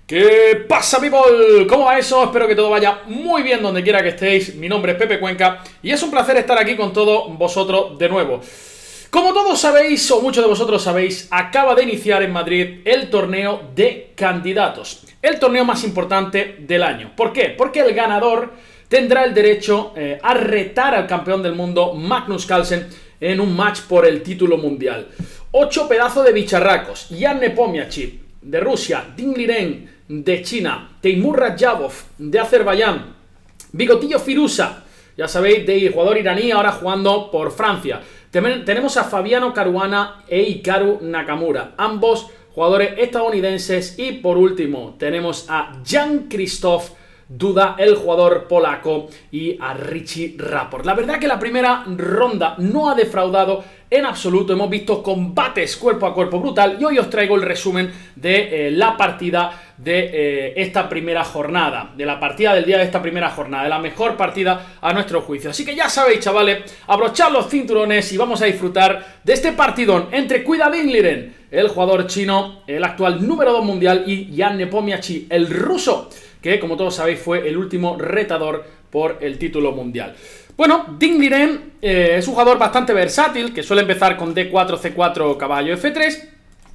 ¿Qué pasa, people? ¿Cómo va eso? Espero que todo vaya muy bien donde quiera que estéis. Mi nombre es Pepe Cuenca y es un placer estar aquí con todos vosotros de nuevo. Como todos sabéis, o muchos de vosotros sabéis, acaba de iniciar en Madrid el torneo de candidatos. El torneo más importante del año. ¿Por qué? Porque el ganador tendrá el derecho a retar al campeón del mundo Magnus Carlsen en un match por el título mundial. 8 pedazos de bicharracos. Jan Nepomniachtchi de Rusia, Ding Liren de China, Teimur Radjabov de Azerbaiyán, Bigotillo Firuza, ya sabéis, de jugador iraní, ahora jugando por Francia. Tenemos a Fabiano Caruana e Hikaru Nakamura, ambos jugadores estadounidenses. Y por último tenemos a Jan-Krzysztof Duda, el jugador polaco, y a Richie Rapport. La verdad que la primera ronda no ha defraudado en absoluto. Hemos visto combates cuerpo a cuerpo brutal y hoy os traigo el resumen de la partida de esta primera jornada, de la partida del día de esta primera jornada, de la mejor partida a nuestro juicio. Así que ya sabéis, chavales, abrochad los cinturones y vamos a disfrutar de este partidón entre Cuida Ding Liren, el jugador chino, el actual número 2 mundial, y Jan Nepomniachtchi, el ruso, que como todos sabéis fue el último retador por el título mundial. Bueno, Ding Liren es un jugador bastante versátil, que suele empezar con D4, C4, caballo F3.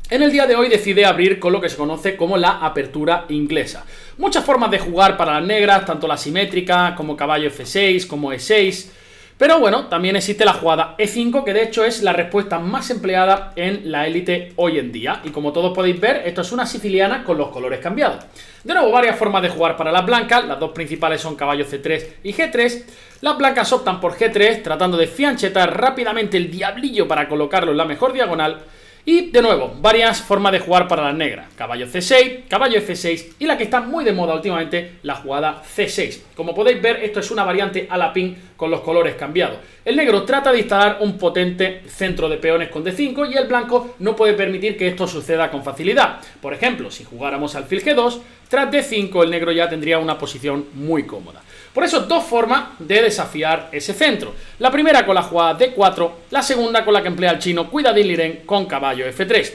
En el día de hoy decide abrir con lo que se conoce como la apertura inglesa. Muchas formas de jugar para las negras, tanto la simétrica como caballo F6, como E6. Pero bueno, también existe la jugada E5, que de hecho es la respuesta más empleada en la élite hoy en día. Y como todos podéis ver, esto es una siciliana con los colores cambiados. De nuevo, varias formas de jugar para las blancas. Las dos principales son caballo C3 y G3. Las blancas optan por G3, tratando de fianchetar rápidamente el diablillo para colocarlo en la mejor diagonal. Y de nuevo, varias formas de jugar para las negras. Caballo C6, caballo F6 y la que está muy de moda últimamente, la jugada C6. Como podéis ver, esto es una variante a la pin con los colores cambiados. El negro trata de instalar un potente centro de peones con D5 y el blanco no puede permitir que esto suceda con facilidad. Por ejemplo, si jugáramos alfil G2, tras D5 el negro ya tendría una posición muy cómoda. Por eso, dos formas de desafiar ese centro. La primera con la jugada D4, la segunda con la que emplea el chino Cuida Ding Liren con caballo F3,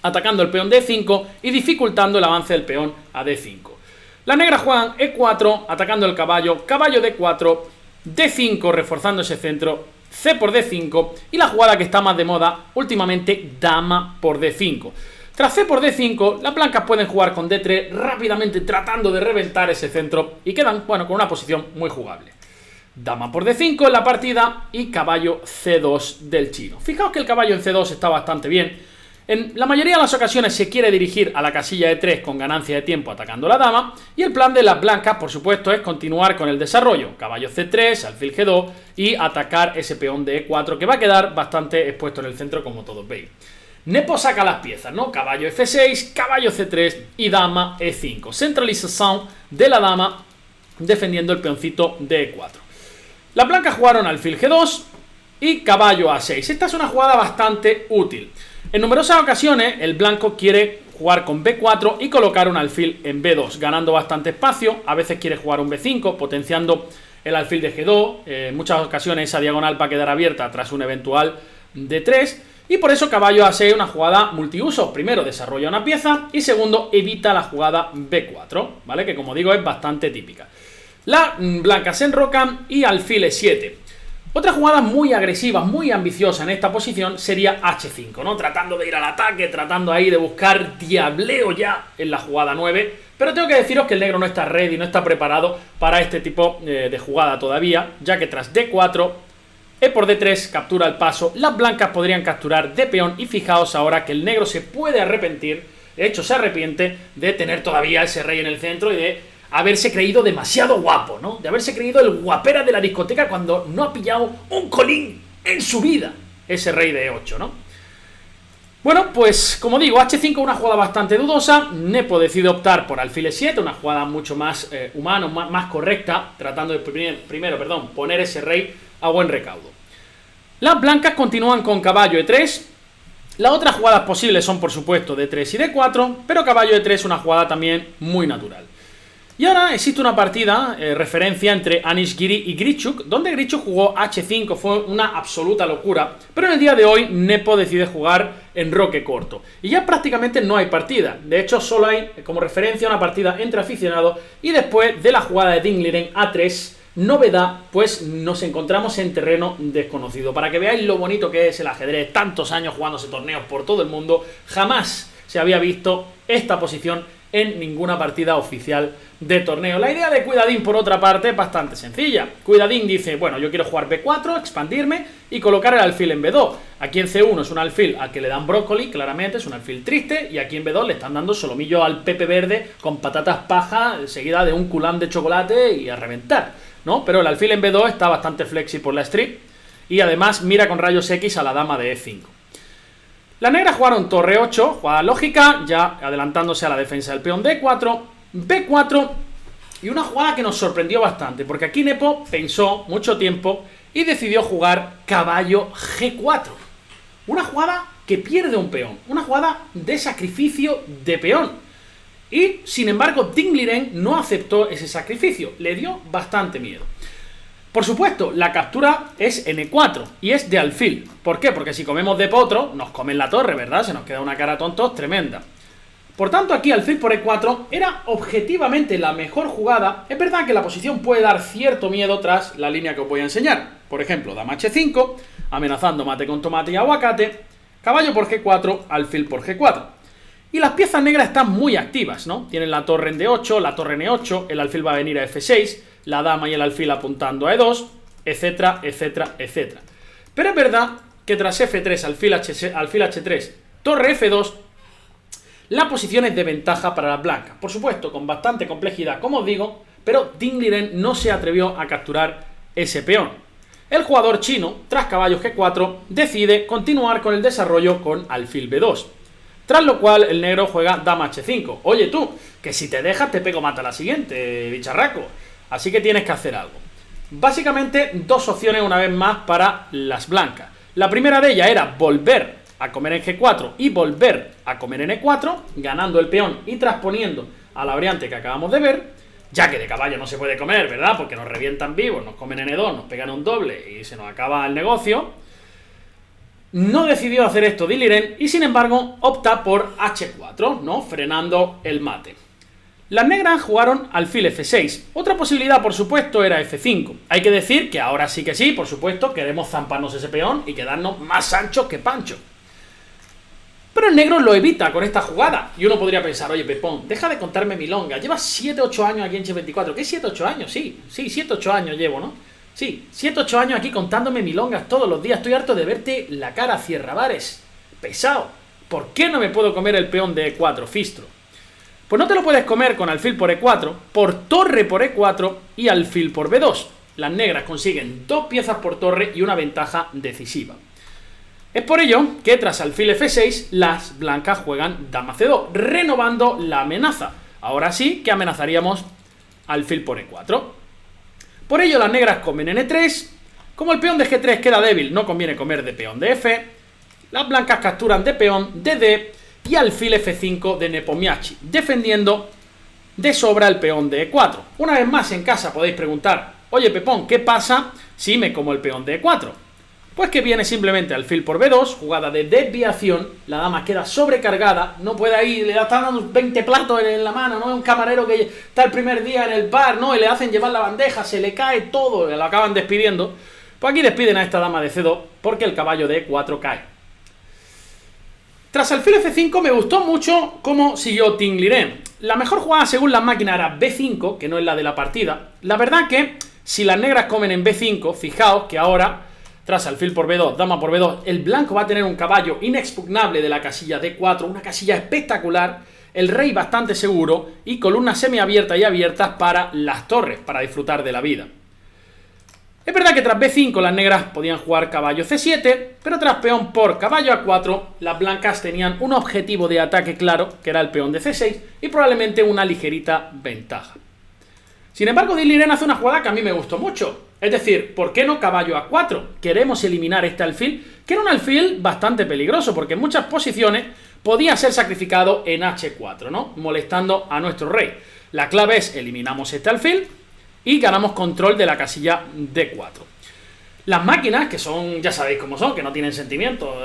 atacando el peón D5 y dificultando el avance del peón a D5. Las negras juegan E4, atacando el caballo, caballo D4, D5 reforzando ese centro, C por D5 y la jugada que está más de moda últimamente, dama por D5. Tras C por D5, las blancas pueden jugar con D3 rápidamente tratando de reventar ese centro y quedan, bueno, con una posición muy jugable. Dama por D5 en la partida y caballo C2 del chino. Fijaos que el caballo en C2 está bastante bien. En la mayoría de las ocasiones se quiere dirigir a la casilla E3 con ganancia de tiempo atacando la dama, y el plan de las blancas, por supuesto, es continuar con el desarrollo. Caballo C3, alfil G2 y atacar ese peón de E4 que va a quedar bastante expuesto en el centro, como todos veis. Nepo saca las piezas, ¿no? Caballo F6, caballo C3 y dama E5. Centralización de la dama defendiendo el peoncito de E4. Las blancas jugaron alfil G2 y caballo A6. Esta es una jugada bastante útil. En numerosas ocasiones el blanco quiere jugar con B4 y colocar un alfil en B2, ganando bastante espacio. A veces quiere jugar un B5, potenciando el alfil de G2. En muchas ocasiones esa diagonal va a quedar abierta tras un eventual D3. Y por eso caballo A6 es una jugada multiuso. Primero, desarrolla una pieza y segundo, evita la jugada B4, ¿vale? Que como digo es bastante típica. Las blancas se enrocan y alfil E7. Otra jugada muy agresiva, muy ambiciosa en esta posición sería H5, ¿no? Tratando de ir al ataque, tratando ahí de buscar diableo ya en la jugada 9. Pero tengo que deciros que el negro no está ready, no está preparado para este tipo de jugada todavía, ya que tras D4... E por D3 captura el paso, las blancas podrían capturar D peón y fijaos ahora que el negro se puede arrepentir, de hecho se arrepiente de tener todavía ese rey en el centro y de haberse creído demasiado guapo, ¿no? De haberse creído el guapera de la discoteca cuando no ha pillado un colín en su vida, ese rey de E8, ¿no? Bueno, pues como digo, H5 una jugada bastante dudosa. Nepo decide optar por alfil E7, una jugada mucho más humana, más correcta, tratando de primero poner ese rey a buen recaudo. Las blancas continúan con caballo E3. Las otras jugadas posibles son por supuesto D3 y D4, pero caballo E3 es una jugada también muy natural. Y ahora existe una partida, referencia entre Anish Giri y Grichuk, donde Grichuk jugó H5, fue una absoluta locura, pero en el día de hoy Nepo decide jugar en roque corto. Y ya prácticamente no hay partida, de hecho solo hay como referencia una partida entre aficionados y después de la jugada de Ding Liren A3, novedad, pues nos encontramos en terreno desconocido. Para que veáis lo bonito que es el ajedrez, tantos años jugándose torneos por todo el mundo, jamás se había visto esta posición en ninguna partida oficial de torneo. La idea de Cuidadín, por otra parte, es bastante sencilla. Cuidadín dice, bueno, yo quiero jugar B4, expandirme y colocar el alfil en B2. Aquí en C1 es un alfil al que le dan brócoli, claramente, es un alfil triste, y aquí en B2 le están dando solomillo al Pepe Verde con patatas paja, seguida de un culán de chocolate y a reventar, ¿no? Pero el alfil en B2 está bastante flexi por la strip, y además mira con rayos X a la dama de E5. Las negras jugaron torre 8, jugada lógica, ya adelantándose a la defensa del peón D4, B4, y una jugada que nos sorprendió bastante, porque aquí Nepo pensó mucho tiempo y decidió jugar caballo G4. Una jugada que pierde un peón, una jugada de sacrificio de peón. Y, sin embargo, Ding Liren no aceptó ese sacrificio, le dio bastante miedo. Por supuesto, la captura es en E4 y es de alfil. ¿Por qué? Porque si comemos de potro, nos comen la torre, ¿verdad? Se nos queda una cara tontos tremenda. Por tanto, aquí alfil por E4 era objetivamente la mejor jugada. Es verdad que la posición puede dar cierto miedo tras la línea que os voy a enseñar. Por ejemplo, dama H5, amenazando mate con tomate y aguacate, caballo por G4, alfil por G4. Y las piezas negras están muy activas, ¿no? Tienen la torre en D8, la torre en E8, el alfil va a venir a F6, la dama y el alfil apuntando a E2, etcétera, etcétera, etcétera. Pero es verdad que tras F3, alfil H3, torre F2, la posición es de ventaja para las blancas. Por supuesto, con bastante complejidad, como os digo, pero Ding Liren no se atrevió a capturar ese peón. El jugador chino, tras caballo G4, decide continuar con el desarrollo con alfil B2. Tras lo cual, el negro juega dama H5. Oye tú, que si te dejas te pego mata la siguiente, bicharraco. Así que tienes que hacer algo. Básicamente, dos opciones una vez más para las blancas. La primera de ellas era volver a comer en G4 y volver a comer en E4, ganando el peón y transponiendo a la variante que acabamos de ver, ya que de caballo no se puede comer, ¿verdad? Porque nos revientan vivos, nos comen en E2, nos pegan un doble y se nos acaba el negocio. No decidió hacer esto Ding Liren y sin embargo opta por H4, ¿no? Frenando el mate. Las negras jugaron alfil F6. Otra posibilidad, por supuesto, era F5. Hay que decir que ahora sí que sí, por supuesto, queremos zamparnos ese peón y quedarnos más anchos que Pancho. Pero el negro lo evita con esta jugada. Y uno podría pensar, oye, Pepón, deja de contarme milonga. Llevas 7-8 años aquí en H24. ¿Qué 7-8 años? Sí, 7-8 años llevo, ¿no? Sí, 7-8 años aquí contándome milongas todos los días. Estoy harto de verte la cara, cierrabares. Pesado. ¿Por qué no me puedo comer el peón de E4, Fistro? Pues no te lo puedes comer con alfil por E4, por torre por E4 y alfil por B2. Las negras consiguen 2 piezas por torre y una ventaja decisiva. Es por ello que tras alfil F6, las blancas juegan dama C2, renovando la amenaza. Ahora sí que amenazaríamos alfil por E4. Por ello las negras comen en E3. Como el peón de G3 queda débil, no conviene comer de peón de F. Las blancas capturan de peón de D y alfil F5 de Nepomniachtchi, defendiendo de sobra el peón de E4. Una vez más en casa podéis preguntar, oye Pepón, ¿qué pasa si me como el peón de E4? Pues que viene simplemente alfil por B2, jugada de desviación, la dama queda sobrecargada, no puede ir, le están dando 20 platos en la mano, no es un camarero que está el primer día en el bar, no, y le hacen llevar la bandeja, se le cae todo, lo acaban despidiendo. Pues aquí despiden a esta dama de C2 porque el caballo de E4 cae. Tras alfil F5 me gustó mucho cómo siguió Ding Liren. La mejor jugada según la máquina era B5, que no es la de la partida. La verdad que si las negras comen en B5, fijaos que ahora, tras alfil por B2, dama por B2, el blanco va a tener un caballo inexpugnable de la casilla D4, una casilla espectacular, el rey bastante seguro y columnas semiabiertas y abiertas para las torres, para disfrutar de la vida. Es verdad que tras B5 las negras podían jugar caballo C7, pero tras peón por caballo A4, las blancas tenían un objetivo de ataque claro, que era el peón de C6, y probablemente una ligerita ventaja. Sin embargo, Ding Liren hace una jugada que a mí me gustó mucho. Es decir, ¿por qué no caballo A4? Queremos eliminar este alfil, que era un alfil bastante peligroso, porque en muchas posiciones podía ser sacrificado en H4, ¿no? Molestando a nuestro rey. La clave es eliminamos este alfil y ganamos control de la casilla D4. Las máquinas, que son, ya sabéis cómo son, que no tienen sentimientos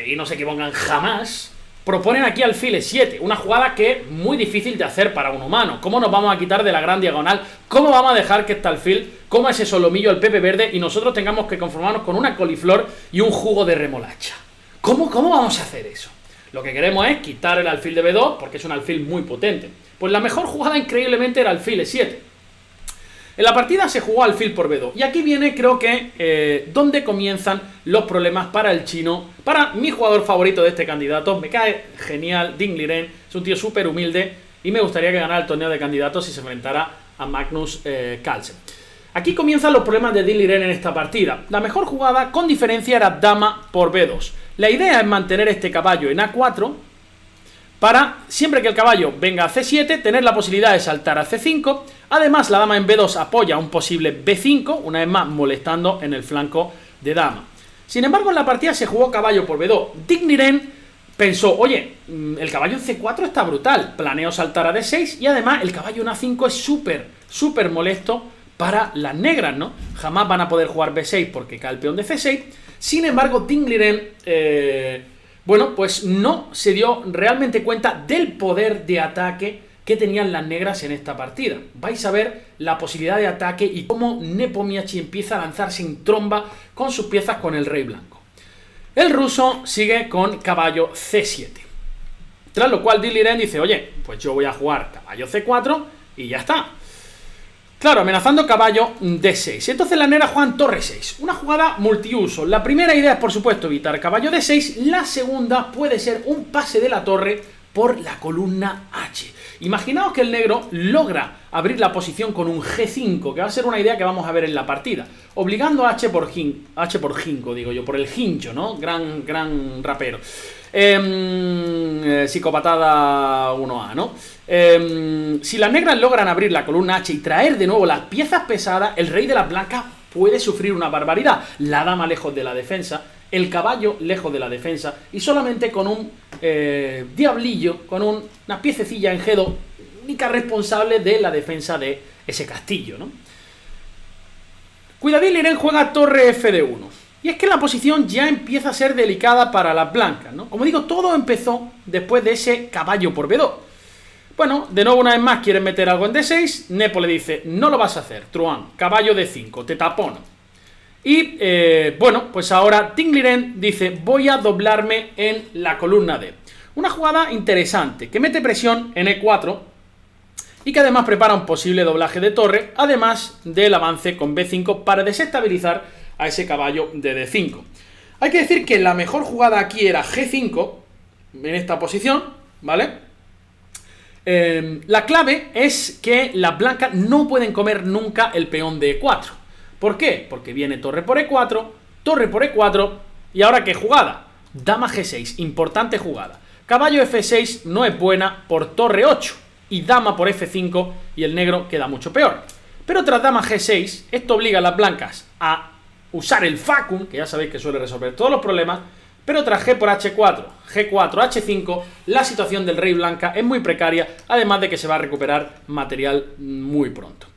y no se equivocan jamás, proponen aquí alfil E7, una jugada que es muy difícil de hacer para un humano. ¿Cómo nos vamos a quitar de la gran diagonal? ¿Cómo vamos a dejar que este alfil coma ese solomillo al pepe verde y nosotros tengamos que conformarnos con una coliflor y un jugo de remolacha? ¿Cómo vamos a hacer eso? Lo que queremos es quitar el alfil de B2 porque es un alfil muy potente. Pues la mejor jugada increíblemente era alfil E7. En la partida se jugó alfil por B2. Y aquí viene, creo que, donde comienzan los problemas para el chino. Para mi jugador favorito de este candidato. Me cae genial, Ding Liren. Es un tío súper humilde. Y me gustaría que ganara el torneo de candidatos si se enfrentara a Magnus Carlsen. Aquí comienzan los problemas de Ding Liren en esta partida. La mejor jugada, con diferencia, era dama por B2. La idea es mantener este caballo en A4. Para, siempre que el caballo venga a C7, tener la posibilidad de saltar a C5. Además, la dama en B2 apoya un posible B5, una vez más molestando en el flanco de dama. Sin embargo, en la partida se jugó caballo por B2. Ding Liren pensó, oye, el caballo en C4 está brutal, planeo saltar a D6 y además el caballo en A5 es súper molesto para las negras, ¿no? Jamás van a poder jugar B6 porque cae el peón de C6. Sin embargo, Ding Liren... bueno, pues no se dio realmente cuenta del poder de ataque que tenían las negras en esta partida. Vais a ver la posibilidad de ataque y cómo Nepomniachtchi empieza a lanzarse en tromba con sus piezas con el rey blanco. El ruso sigue con caballo C7. Tras lo cual Ding Liren dice, oye, pues yo voy a jugar caballo C4 y ya está. Claro, amenazando caballo D6. Entonces las negras juegan torre 6. Una jugada multiuso. La primera idea es, por supuesto, evitar caballo D6. La segunda puede ser un pase de la torre por la columna H. Imaginaos que el negro logra abrir la posición con un G5, que va a ser una idea que vamos a ver en la partida. Obligando a H por Jinko, digo yo, por el hincho, ¿no? Gran rapero. Psicopatada 1A, ¿no? Si las negras logran abrir la columna H y traer de nuevo las piezas pesadas, el rey de las blancas puede sufrir una barbaridad. La dama lejos de la defensa, el caballo lejos de la defensa y solamente con un diablillo, con una piececilla en G2, única responsable de la defensa de ese castillo, ¿no? Cuidadín, Liren juega torre F1. Y es que la posición ya empieza a ser delicada para las blancas, ¿no? Como digo, todo empezó después de ese caballo por B2. Bueno, de nuevo una vez más quieren meter algo en D6. Nepo le dice, no lo vas a hacer, Truán, caballo D5, te tapono. Y, bueno, pues ahora Ding Liren dice, voy a doblarme en la columna D. Una jugada interesante, que mete presión en E4 y que además prepara un posible doblaje de torre, además del avance con B5 para desestabilizar a ese caballo de D5. Hay que decir que la mejor jugada aquí era G5, en esta posición, ¿vale? La clave es que las blancas no pueden comer nunca el peón de E4. ¿Por qué? Porque viene torre por E4, torre por E4, y ahora ¿qué jugada? Dama G6, importante jugada. Caballo F6 no es buena por torre 8, y dama por F5, y el negro queda mucho peor. Pero tras dama G6, esto obliga a las blancas a usar el facum, que ya sabéis que suele resolver todos los problemas, pero tras G por H4, G4, H5, la situación del rey blanca es muy precaria, además de que se va a recuperar material muy pronto.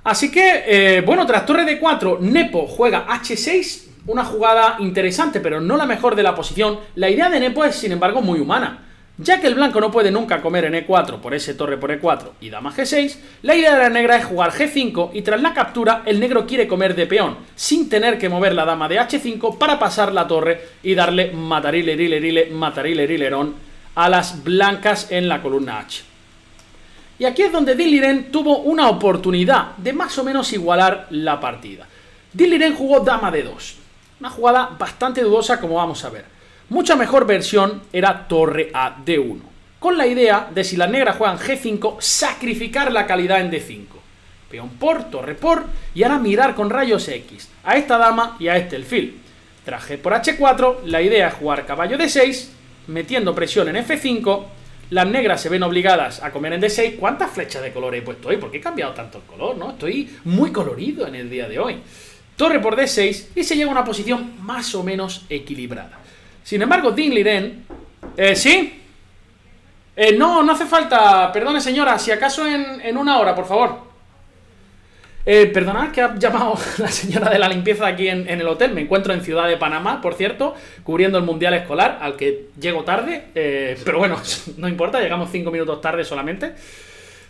Así que, bueno, tras torre D4, Nepo juega H6, una jugada interesante, pero no la mejor de la posición. La idea de Nepo es, sin embargo, muy humana. Ya que el blanco no puede nunca comer en E4 por ese torre por E4 y dama G6, la idea de la negra es jugar G5 y tras la captura el negro quiere comer de peón, sin tener que mover la dama de H5 para pasar la torre y darle matarilerón a las blancas en la columna H. Y aquí es donde Ding Liren tuvo una oportunidad de más o menos igualar la partida. Ding Liren jugó dama D2, una jugada bastante dudosa como vamos a ver. Mucha mejor versión era torre a D1, con la idea de si las negras juegan G5, sacrificar la calidad en D5. Peón por, torre por, y ahora mirar con rayos X a esta dama y a este alfil. Tras G por H4, la idea es jugar caballo D6, metiendo presión en F5, las negras se ven obligadas a comer en D6. ¿Cuántas flechas de color he puesto hoy? ¿Por qué he cambiado tanto el color, no? Estoy muy colorido en el día de hoy. Torre por D6 y se llega a una posición más o menos equilibrada. Sin embargo, Ding Liren ¿Sí? No, no hace falta. Perdone, señora, si acaso en una hora, por favor. Perdonad que ha llamado la señora de la limpieza aquí en el hotel. Me encuentro en Ciudad de Panamá, por cierto, cubriendo el Mundial Escolar, al que llego tarde. Pero bueno, no importa, llegamos 5 minutos tarde solamente.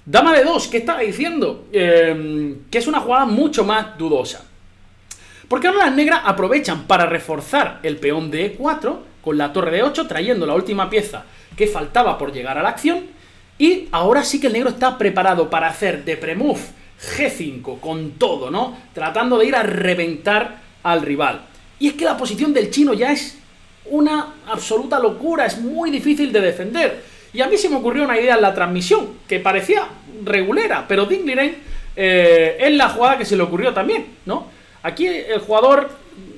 Dama de 2, ¿qué estaba diciendo? Que es una jugada mucho más dudosa. Porque ahora las negras aprovechan para reforzar el peón de E4 con la torre de 8, trayendo la última pieza que faltaba por llegar a la acción. Y ahora sí que el negro está preparado para hacer de premove G5 con todo, ¿no? Tratando de ir a reventar al rival. Y es que la posición del chino ya es una absoluta locura, es muy difícil de defender. Y a mí se me ocurrió una idea en la transmisión, que parecía regulera, pero Ding Liren es la jugada que se le ocurrió también, ¿no? Aquí el jugador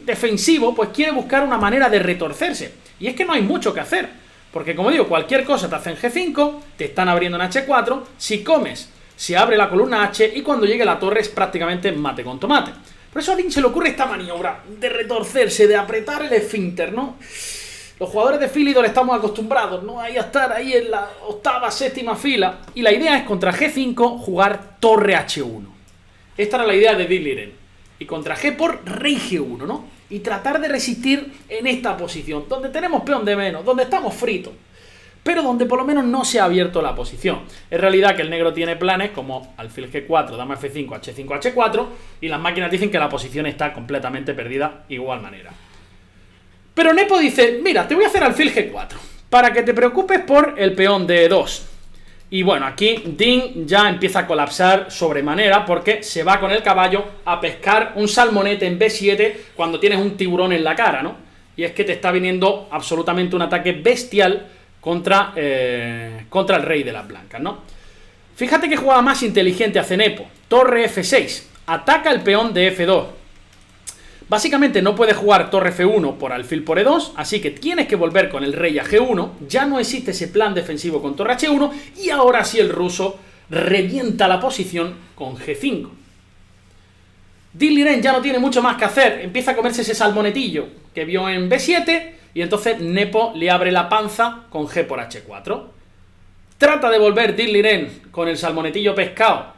defensivo pues quiere buscar una manera de retorcerse. Y es que no hay mucho que hacer, porque como digo, cualquier cosa te hace en G5, te están abriendo en H4, si comes se abre la columna H y cuando llegue la torre es prácticamente mate con tomate. Por eso a Ding se le ocurre esta maniobra de retorcerse, de apretar el esfínter, ¿no? Los jugadores de Philidor estamos acostumbrados, ¿no? Ahí a estar ahí en la octava, séptima fila. Y la idea es contra G5 jugar torre H1. Esta era la idea de Ding Liren. Y contra G por rey G1, ¿no? Y tratar de resistir en esta posición, donde tenemos peón de menos, donde estamos fritos, pero donde por lo menos no se ha abierto la posición. Es realidad que el negro tiene planes como alfil G4, dama F5, H5, H4, y las máquinas dicen que la posición está completamente perdida igual manera. Pero Nepo dice, mira, te voy a hacer alfil G4, para que te preocupes por el peón de E2. Y bueno, aquí Ding ya empieza a colapsar sobremanera porque se va con el caballo a pescar un salmonete en B7 cuando tienes un tiburón en la cara, ¿no? Y es que te está viniendo absolutamente un ataque bestial contra el rey de las blancas, ¿no? Fíjate qué jugada más inteligente hace Nepo. Torre F6, ataca el peón de F2. Básicamente no puedes jugar torre F1 por alfil por E2, así que tienes que volver con el rey a G1, ya no existe ese plan defensivo con torre H1, y ahora sí el ruso revienta la posición con G5. Ding Liren ya no tiene mucho más que hacer, empieza a comerse ese salmonetillo que vio en B7, y entonces Nepo le abre la panza con G por H4. Trata de volver Ding Liren con el salmonetillo pescado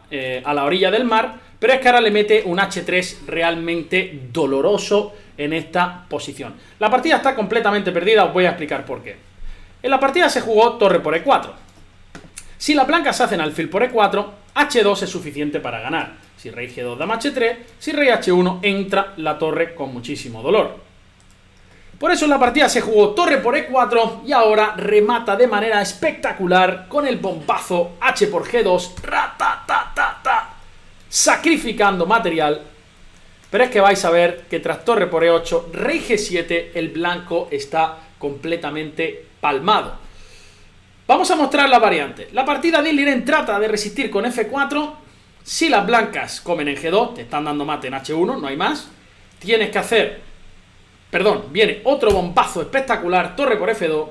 a la orilla del mar, pero es que ahora le mete un H3 realmente doloroso en esta posición. La partida está completamente perdida, os voy a explicar por qué. En la partida se jugó torre por E4. Si las blancas hacen alfil por E4, H2 es suficiente para ganar. Si rey G2, dama H3, si rey H1, entra la torre con muchísimo dolor. Por eso en la partida se jugó torre por E4 y ahora remata de manera espectacular con el bombazo H por G2, ratatatata, sacrificando material. Pero es que vais a ver que tras torre por E8, rey G7, el blanco está completamente palmado. Vamos a mostrar la variante. La partida Ding Liren trata de resistir con F4. Si las blancas comen en G2, te están dando mate en H1, no hay más. Tienes que hacer... Perdón, viene otro bombazo espectacular, torre por F2,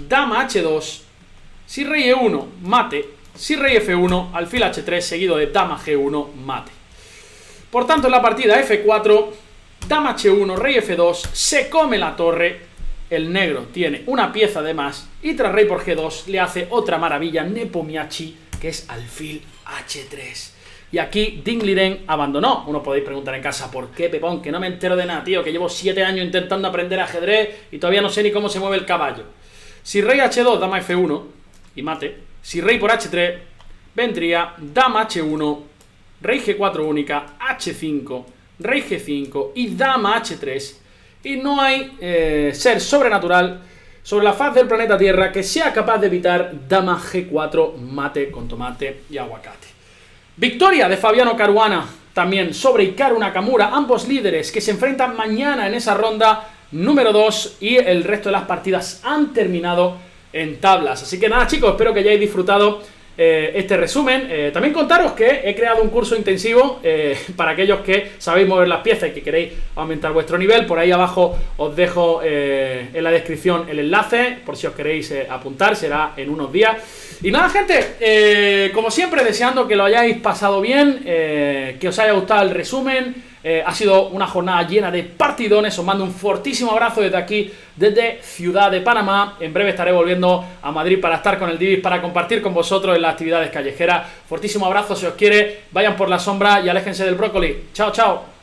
dama H2, si rey E1, mate, si rey F1, alfil H3, seguido de dama G1, mate. Por tanto, en la partida F4, dama H1, rey F2, se come la torre, el negro tiene una pieza de más, y tras rey por G2 le hace otra maravilla Nepomniachtchi, que es alfil H3. Y aquí Ding Liren abandonó. Uno podéis preguntar en casa, ¿por qué, Pepón? Que no me entero de nada, tío, que llevo 7 años intentando aprender ajedrez y todavía no sé ni cómo se mueve el caballo. Si rey H2, dama F1 y mate. Si rey por H3, vendría dama H1, rey G4 única, H5, rey G5 y dama H3. Y no hay ser sobrenatural sobre la faz del planeta Tierra que sea capaz de evitar dama G4, mate con tomate y aguacate. Victoria de Fabiano Caruana también sobre Hikaru Nakamura, ambos líderes que se enfrentan mañana en esa ronda número 2 y el resto de las partidas han terminado en tablas. Así que nada, chicos, espero que hayáis disfrutado este resumen. También contaros que he creado un curso intensivo para aquellos que sabéis mover las piezas y que queréis aumentar vuestro nivel. Por ahí abajo os dejo en la descripción el enlace por si os queréis apuntar, será en unos días. Y nada, gente, como siempre, deseando que lo hayáis pasado bien, que os haya gustado el resumen. Ha sido una jornada llena de partidones. Os mando un fortísimo abrazo desde aquí, desde Ciudad de Panamá. En breve estaré volviendo a Madrid para estar con el Divis, para compartir con vosotros en las actividades callejeras. Fortísimo abrazo, si os quiere, vayan por la sombra y aléjense del brócoli. Chao, chao.